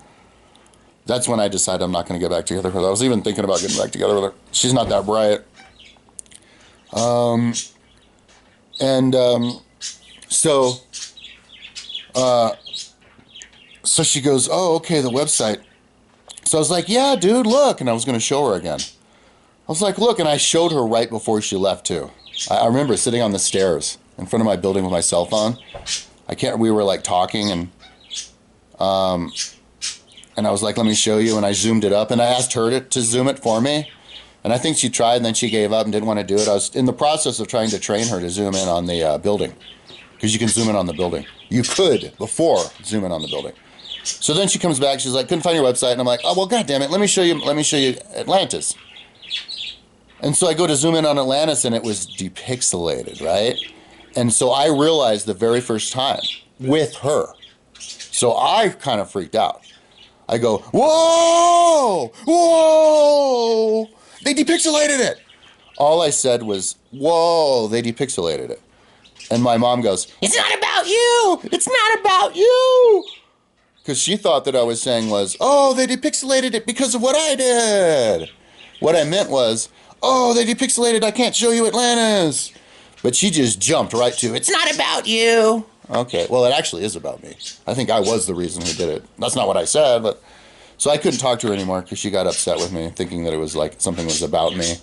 That's when I decided I'm not going to get back together with her. I was even thinking about getting back together with her. She's not that bright. So she goes, oh, okay, the website. So I was like, yeah, dude, look. And I was going to show her again. I was like, look, and I showed her right before she left, too. I remember sitting on the stairs in front of my building with my cell phone. We were like talking, and I was like, let me show you, and I zoomed it up, and I asked her to zoom it for me, and I think she tried, and then she gave up and didn't want to do it. I was in the process of trying to train her to zoom in on the building, because you can zoom in on the building. You could, before, zoom in on the building. So then she comes back, she's like, couldn't find your website, and I'm like, oh, well, God damn it, let me show you Atlantis. And so I go to zoom in on Atlantis, and it was depixelated, right? And so I realized the very first time with her. So I kind of freaked out. I go, whoa, whoa, they depixelated it. All I said was, whoa, they depixelated it. And my mom goes, it's not about you. It's not about you. Because she thought that I was saying was, oh, they depixelated it because of what I did. What I meant was, oh, they depixelated, I can't show you Atlantis. But she just jumped right to, it's not about you. Okay, well, it actually is about me. I think I was the reason who did it. That's not what I said, but... So I couldn't talk to her anymore because she got upset with me, thinking that it was like something was about me.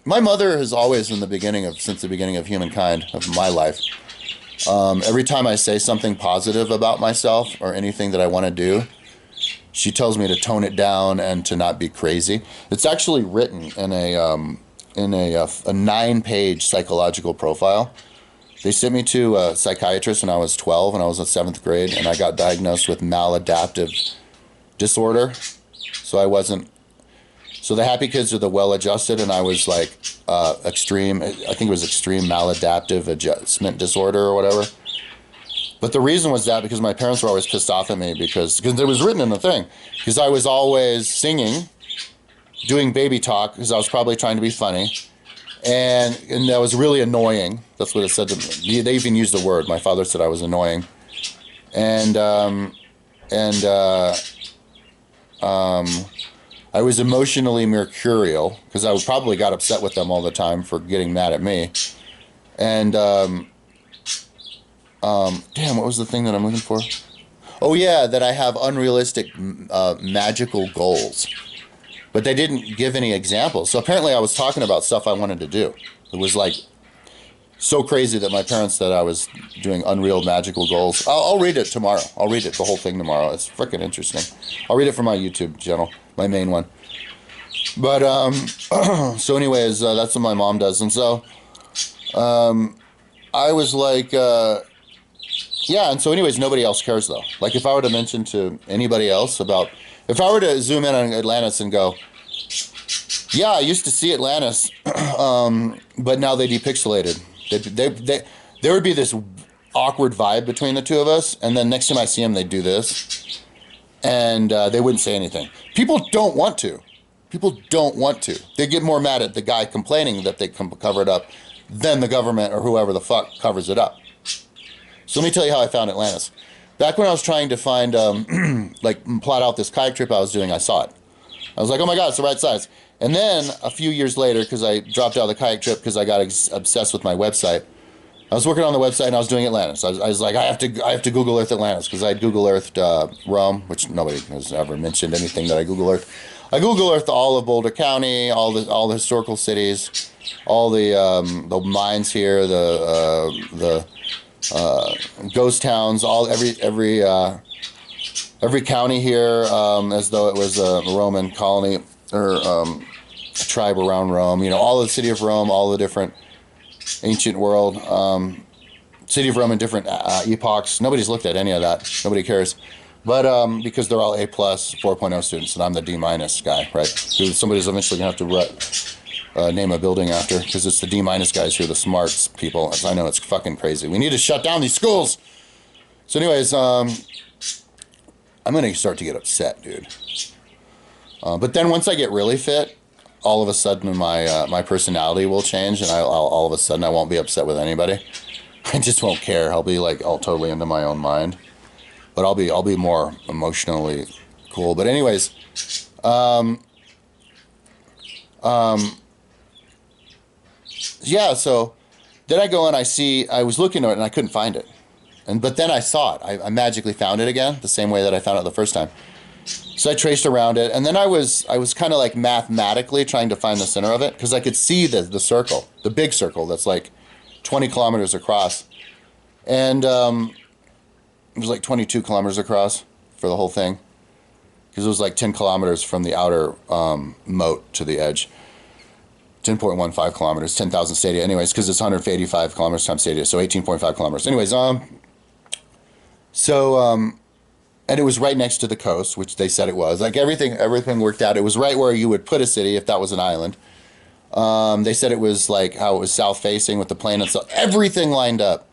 My mother has always, since the beginning of humankind, of my life, every time I say something positive about myself or anything that I want to do, she tells me to tone it down and to not be crazy. It's actually written in a 9-page psychological profile. They sent me to a psychiatrist when I was 12, and I was in 7th grade, and I got diagnosed with maladaptive disorder. So the happy kids are the well-adjusted, and I was like extreme, I think it was extreme maladaptive adjustment disorder or whatever. But the reason was that because my parents were always pissed off at me because it was written in the thing. Because I was always singing, doing baby talk, because I was probably trying to be funny. and that was really annoying. That's what it said to me. They even used the word. My father said I was annoying, and and I was emotionally mercurial because I probably got upset with them all the time for getting mad at me. And damn, what was the thing that I'm looking for? Oh yeah, that I have unrealistic magical goals. But they didn't give any examples. So apparently I was talking about stuff I wanted to do. It was like so crazy that my parents said I was doing unreal magical goals. I'll read it tomorrow. I'll read it, the whole thing tomorrow. It's freaking interesting. I'll read it from my YouTube channel, my main one. But, so anyways, that's what my mom does. And so, I was like, yeah, and so anyways, nobody else cares though. Like if I were to mention to anybody else about, if I were to zoom in on Atlantis and go, yeah, I used to see Atlantis, but now they depixelated. There would be this awkward vibe between the two of us, and then next time I see them, they'd do this, and they wouldn't say anything. People don't want to. People don't want to. They get more mad at the guy complaining that they cover it up than the government or whoever the fuck covers it up. So let me tell you how I found Atlantis. Back when I was trying to find, like, plot out this kayak trip I was doing, I saw it. I was like, oh my God, it's the right size. And then a few years later, because I dropped out of the kayak trip because I got obsessed with my website, I was working on the website and I was doing Atlantis. I was like, I have to Google Earth Atlantis because I had Google Earthed Rome, which nobody has ever mentioned anything that I Google Earth. I Google Earthed all of Boulder County, all the historical cities, all the mines here, the ghost towns, every county here, as though it was a Roman colony or tribe around Rome. You know, all the city of Rome, all the different ancient world, city of Rome in different epochs. Nobody's looked at any of that. Nobody cares. But because they're all A+, 4.0 students, and I'm the D- guy, right? Who somebody's eventually going to have to name a building after, because it's the D- guys who are the smart people. I know it's fucking crazy. We need to shut down these schools. So anyways, I'm going to start to get upset, dude. But then once I get really fit, all of a sudden my personality will change, and I'll all of a sudden I won't be upset with anybody. I just won't care. I'll be like all totally into my own mind. But I'll be more emotionally cool. But anyways, yeah, so then I go and I was looking at it and I couldn't find it. But then I saw it. I magically found it again, the same way that I found it the first time. So I traced around it, and then I was kind of like mathematically trying to find the center of it, because I could see the circle, the big circle that's like 20 kilometers across. And it was like 22 kilometers across for the whole thing, because it was like 10 kilometers from the outer moat to the edge. 10.15 kilometers, 10,000 stadia. Anyways, because it's 185 kilometers times stadia, so 18.5 kilometers. Anyways, and it was right next to the coast, which they said it was. Like everything worked out. It was right where you would put a city if that was an island. They said it was like how it was south facing with the plane and stuff. Everything lined up.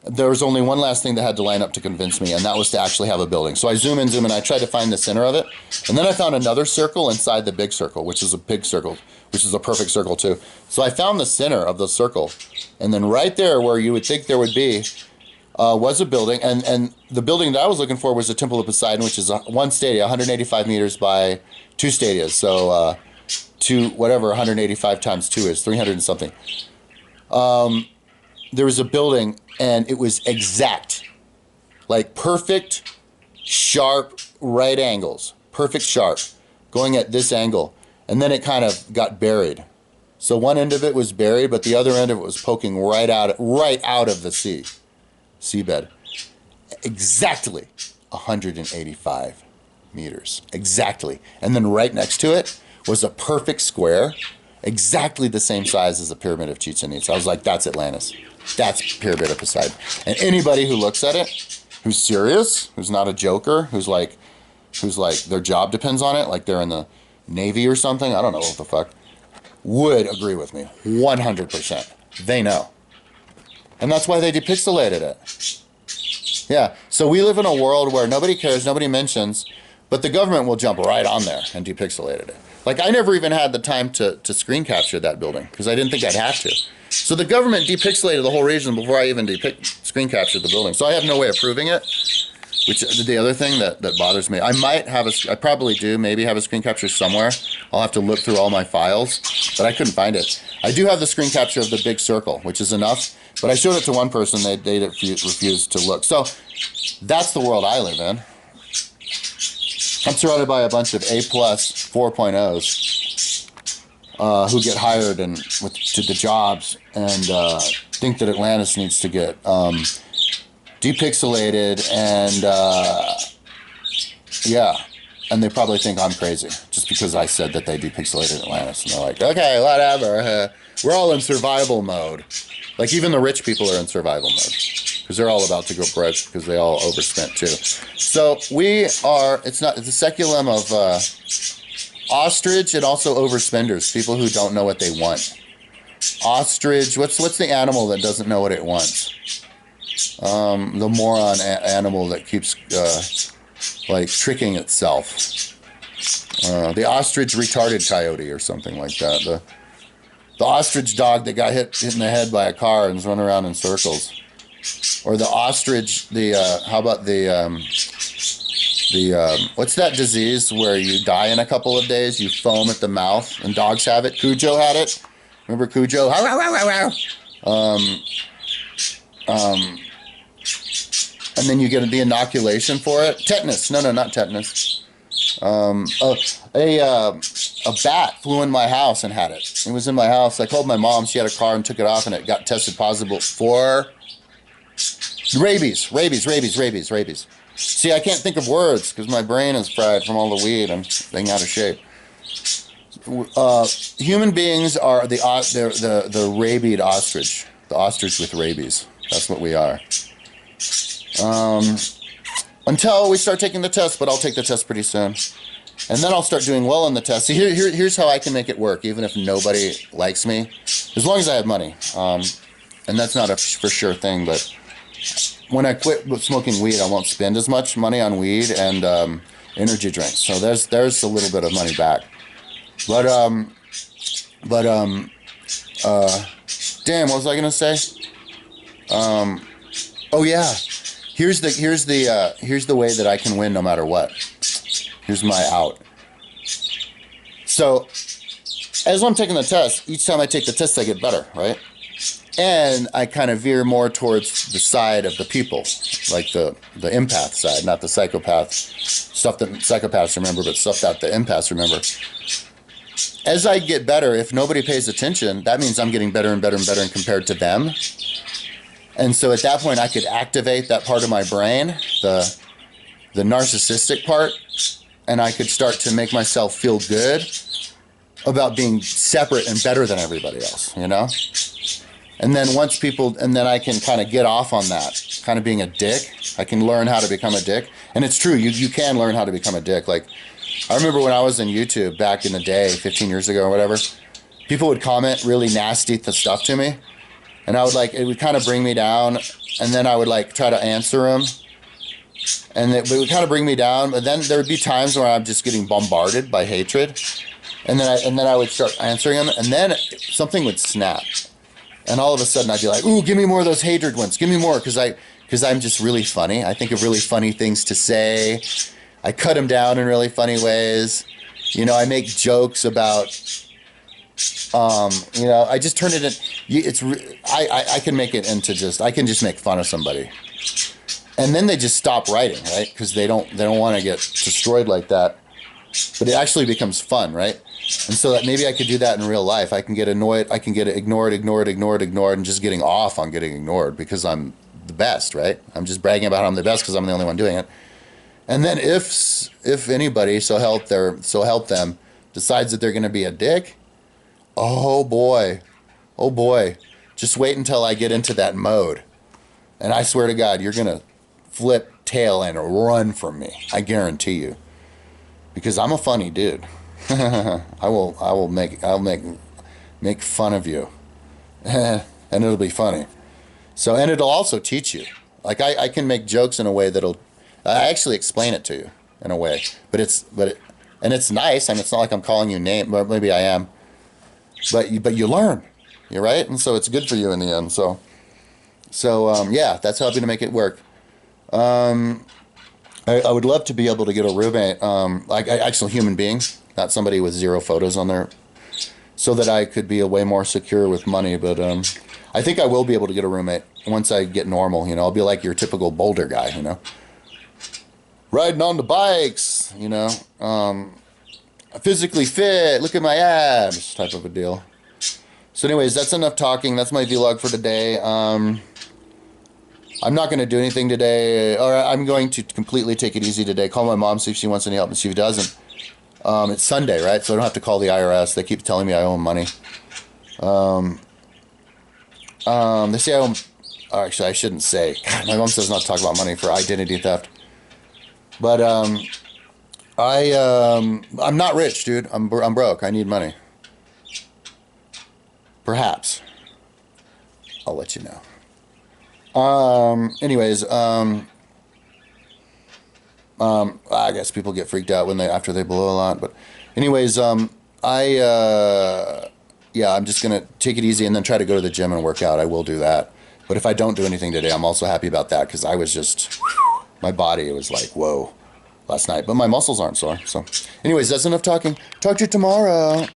There was only one last thing that had to line up to convince me, and that was to actually have a building. So I zoom in, I tried to find the center of it, and then I found another circle inside the big circle, which is a big circle, which is a perfect circle too. So I found the center of the circle, and then right there where you would think there would be was a building, and the building that I was looking for was the Temple of Poseidon, which is one stadia, 185 meters by 2 stadias, so whatever 185 times 2 is, 300 and something. There was a building, and it was exact, like perfect, sharp, right angles, perfect sharp, going at this angle, and then it kind of got buried. So one end of it was buried, but the other end of it was poking right out of the seabed. Exactly 185 meters, exactly. And then right next to it was a perfect square, exactly the same size as the Pyramid of Chichen Itza. I was like, that's Atlantis. That's Pyramid of Poseidon. And anybody who looks at it, who's serious, who's not a joker, who's like their job depends on it, like they're in the Navy or something, I don't know what the fuck, would agree with me 100%. They know. And that's why they depixelated it. Yeah, so we live in a world where nobody cares, nobody mentions, but the government will jump right on there and depixelated it. Like, I never even had the time to screen capture that building because I didn't think I'd have to. So the government depixelated the whole region before I even screen captured the building. So I have no way of proving it, which is the other thing that bothers me. I probably do maybe have a screen capture somewhere. I'll have to look through all my files, but I couldn't find it. I do have the screen capture of the big circle, which is enough, but I showed it to one person, they refused to look. So that's the world I live in. I'm surrounded by a bunch of A+ 4.0s who get hired to the jobs and think that Atlantis needs to get depixelated and yeah, and they probably think I'm crazy just because I said that they depixelated Atlantis, and they're like, okay, whatever. We're all in survival mode. Like, even the rich people are in survival mode because they're all about to go broke because they all overspent too. So it's a speculum of ostrich and also overspenders, people who don't know what they want. Ostrich, what's the animal that doesn't know what it wants? The moron animal that keeps like tricking itself. The ostrich retarded coyote or something like that. The ostrich dog that got hit in the head by a car and is running around in circles. Or the ostrich, how about what's that disease where you die in a couple of days? You foam at the mouth, and dogs have it. Cujo had it. Remember Cujo? And then you get the inoculation for it. Tetanus. No, not tetanus. A bat flew in my house and had it. It was in my house. I called my mom. She had a car and took it off, and it got tested positive for rabies. See, I can't think of words because my brain is fried from all the weed. I'm being out of shape. Human beings are the rabied ostrich. The ostrich with rabies. That's what we are. Until we start taking the test, but I'll take the test pretty soon. And then I'll start doing well on the test. See, here's how I can make it work, even if nobody likes me, as long as I have money. And that's not a for sure thing, but when I quit smoking weed, I won't spend as much money on weed and energy drinks. So there's a little bit of money back. But damn, what was I gonna say? Oh yeah, here's the way that I can win no matter what. Here's my out. So as I'm taking the test, each time I take the test, I get better, right? And I kind of veer more towards the side of the people, like the empath side, not the psychopath stuff that psychopaths remember, but stuff that the empaths remember. As I get better, if nobody pays attention, that means I'm getting better and better and better and compared to them. And so at that point, I could activate that part of my brain, the narcissistic part, and I could start to make myself feel good about being separate and better than everybody else, you know? And then then I can kind of get off on that, kind of being a dick. I can learn how to become a dick. And it's true, you can learn how to become a dick. Like, I remember when I was in YouTube back in the day, 15 years ago or whatever, people would comment really nasty stuff to me. And I would it would kind of bring me down. And then I would try to answer them. And it would kind of bring me down. But then there would be times where I'm just getting bombarded by hatred. And then I would start answering them. And then something would snap. And all of a sudden I'd be like, ooh, give me more of those hatred ones. Give me more, because I'm just really funny. I think of really funny things to say. I cut them down in really funny ways. You know, I make jokes about, I just turn it in. I can make it into I can just make fun of somebody. And then they just stop writing, right? Because they don't want to get destroyed like that. But it actually becomes fun, right? And so that maybe I could do that in real life. I can get annoyed. I can get ignored, and just getting off on getting ignored because I'm the best, right? I'm just bragging about how I'm the best because I'm the only one doing it. And then if anybody, so help them, decides that they're going to be a dick, oh boy, just wait until I get into that mode. And I swear to God, you're going to flip tail and run from me. I guarantee you. Because I'm a funny dude. I'll make fun of you. And it'll be funny. So, and it'll also teach you. Like I can make jokes in a way I actually explain it to you in a way. But And it's nice. I mean, it's not like I'm calling you name, but maybe I am. But you learn, you're right, and so it's good for you in the end. Yeah, that's helping to make it work. I would love to be able to get a roommate, like actual human being, not somebody with zero photos on there, so that I could be a way more secure with money. But I think I will be able to get a roommate once I get normal. You know, I'll be like your typical Boulder guy. You know, riding on the bikes. You know, physically fit. Look at my abs, type of a deal. So, anyways, that's enough talking. That's my vlog for today. I'm not going to do anything today, or I'm going to completely take it easy today. Call my mom, see if she wants any help, and see if she doesn't. It's Sunday, right? So I don't have to call the IRS. They keep telling me I owe them money. They say I owe them. Actually, I shouldn't say. God, my mom says not to talk about money for identity theft. But I'm not rich, dude. I'm broke. I need money. Perhaps. I'll let you know. Anyways, I guess people get freaked out after they blow a lot, but anyways, yeah, I'm just gonna take it easy and then try to go to the gym and work out. I will do that. But if I don't do anything today, I'm also happy about that because I was just, my body was like, whoa, last night, but my muscles aren't sore. So anyways, that's enough talking. Talk to you tomorrow.